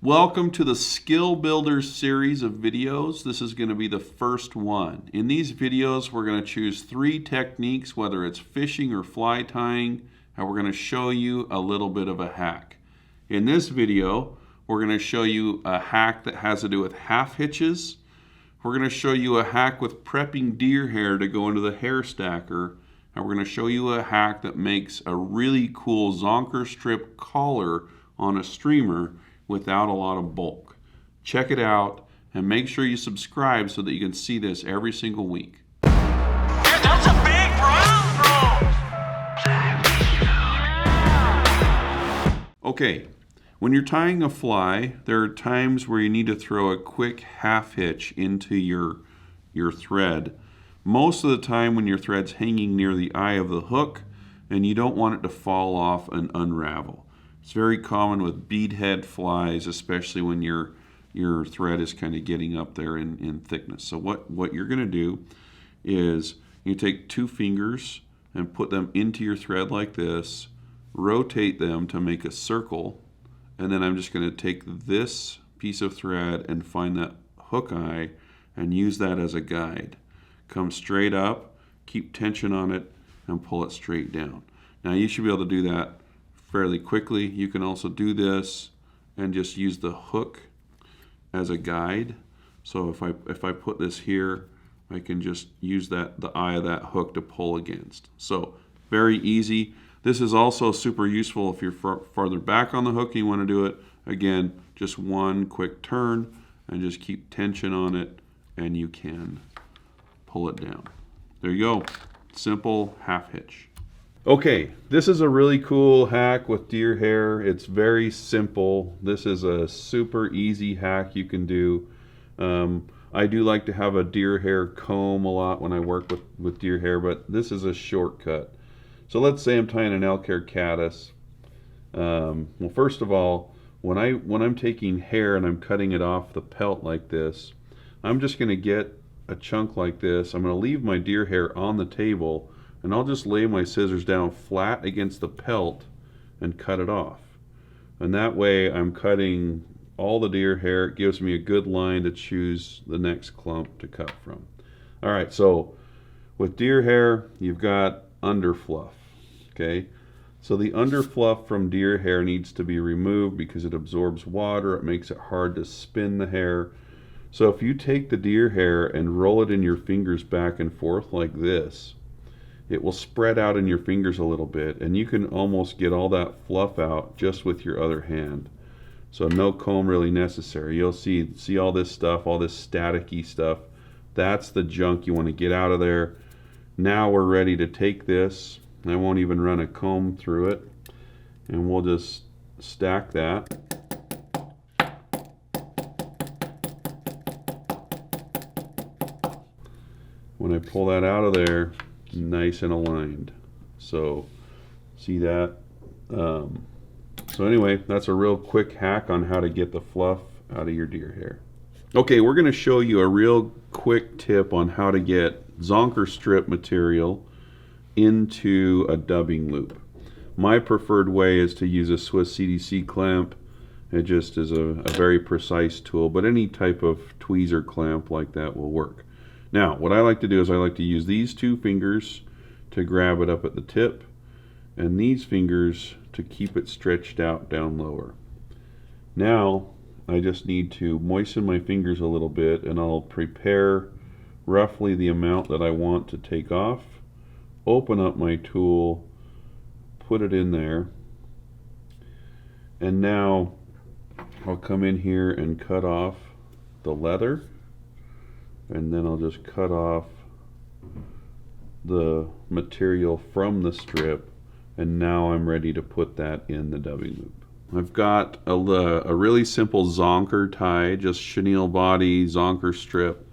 Welcome to the Skill Builders series of videos. This is going to be the first one. In these videos, we're going to choose 3 techniques, whether it's fishing or fly tying, and we're going to show you a little bit of a hack. In this video, we're going to show you a hack that has to do with half hitches. We're going to show you a hack with prepping deer hair to go into the hair stacker, and we're going to show you a hack that makes a really cool Zonker strip collar on a streamer without a lot of bulk. Check it out and make sure you subscribe so that you can see this every single week. Dude, that's a big brown throw. Okay, when you're tying a fly, there are times where you need to throw a quick half hitch into your thread. Most of the time when your thread's hanging near the eye of the hook and you don't want it to fall off and unravel. It's very common with beadhead flies, especially when your thread is kind of getting up there in thickness. So what you're going to do is you take 2 fingers and put them into your thread like this, rotate them to make a circle, and then I'm just going to take this piece of thread and find that hook eye and use that as a guide. Come straight up, keep tension on it, and pull it straight down. Now you should be able to do that fairly quickly. You can also do this and just use the hook as a guide. So if I put this here, I can just use the eye of that hook to pull against. So very easy. This is also super useful if you're farther back on the hook and you want to do it. Again, just one quick turn and just keep tension on it and you can pull it down. There you go. Simple half hitch. Okay, this is a really cool hack with deer hair. It's very simple. This is a super easy hack you can do. I do like to have a deer hair comb a lot when I work with deer hair, but this is a shortcut. So let's say I'm tying an elk hair caddis. Well, first of all, when I'm taking hair and I'm cutting it off the pelt like this, I'm just going to get a chunk like this. I'm going to leave my deer hair on the table, and I'll just lay my scissors down flat against the pelt and cut it off. And that way I'm cutting all the deer hair. It gives me a good line to choose the next clump to cut from. All right, so with deer hair, you've got underfluff, okay? So the underfluff from deer hair needs to be removed because it absorbs water. It makes it hard to spin the hair. So if you take the deer hair and roll it in your fingers back and forth like this, it will spread out in your fingers a little bit, and you can almost get all that fluff out just with your other hand. So no comb really necessary. You'll see all this stuff, all this staticky stuff. That's the junk you want to get out of there. Now we're ready to take this. I won't even run a comb through it, and we'll just stack that. When I pull that out of there, nice and aligned. So see that? So anyway, that's a real quick hack on how to get the fluff out of your deer hair. Okay, we're going to show you a real quick tip on how to get Zonker strip material into a dubbing loop. My preferred way is to use a Swiss CDC clamp. It just is a very precise tool, but any type of tweezer clamp like that will work. Now, what I like to do is I like to use these 2 fingers to grab it up at the tip, and these fingers to keep it stretched out down lower. Now, I just need to moisten my fingers a little bit, and I'll prepare roughly the amount that I want to take off, open up my tool, put it in there, and now I'll come in here and cut off the leather. And then I'll just cut off the material from the strip, and now I'm ready to put that in the dubbing loop. I've got a really simple Zonker tie, just chenille body Zonker strip,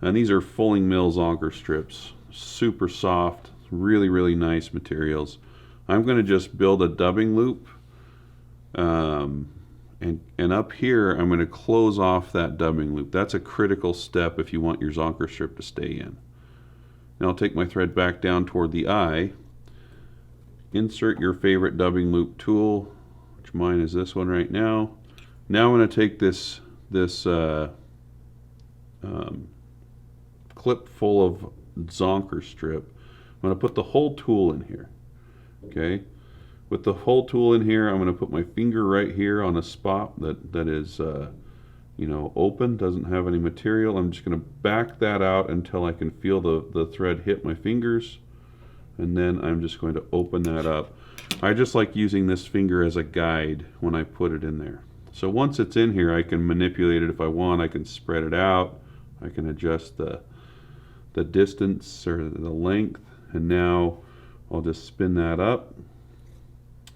and these are Fulling Mill Zonker strips, super soft, really nice materials. I'm going to just build a dubbing loop, and up here I'm going to close off that dubbing loop. That's a critical step if you want your Zonker strip to stay in. Now I'll take my thread back down toward the eye, insert your favorite dubbing loop tool, which mine is this one right now, Now I'm going to take this clip full of Zonker strip. I'm going to put the whole tool in here. Okay, with the whole tool in here, I'm going to put my finger right here on a spot that is open, doesn't have any material. I'm just going to back that out until I can feel the thread hit my fingers, and then I'm just going to open that up. I just like using this finger as a guide when I put it in there. So once it's in here, I can manipulate it if I want. I can spread it out. I can adjust the distance or the length, and now I'll just spin that up.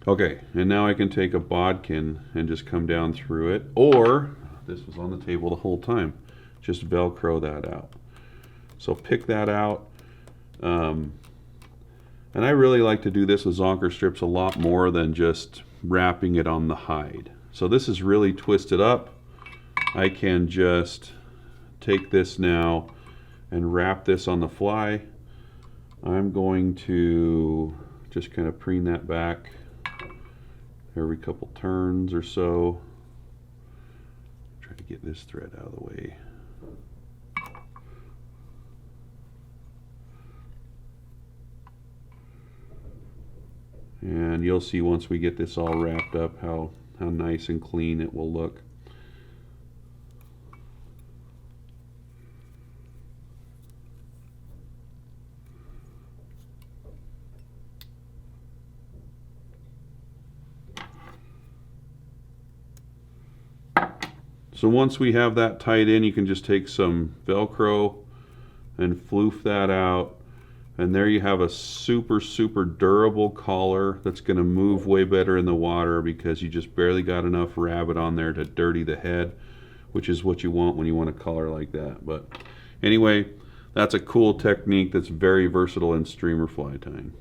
Okay, and now I can take a bodkin and just come down through it, or this was on the table the whole time, just Velcro that out. So pick that out. And I really like to do this with Zonker strips a lot more than just wrapping it on the hide. So this is really twisted up. I can just take this now and wrap this on the fly. I'm going to just kind of preen that back every couple turns or so. Try to get this thread out of the way. And you'll see once we get this all wrapped up how nice and clean it will look. So once we have that tied in, you can just take some Velcro and floof that out. And there you have a super, super durable collar that's going to move way better in the water because you just barely got enough rabbit on there to dirty the head, which is what you want when you want a collar like that. But anyway, that's a cool technique that's very versatile in streamer fly tying.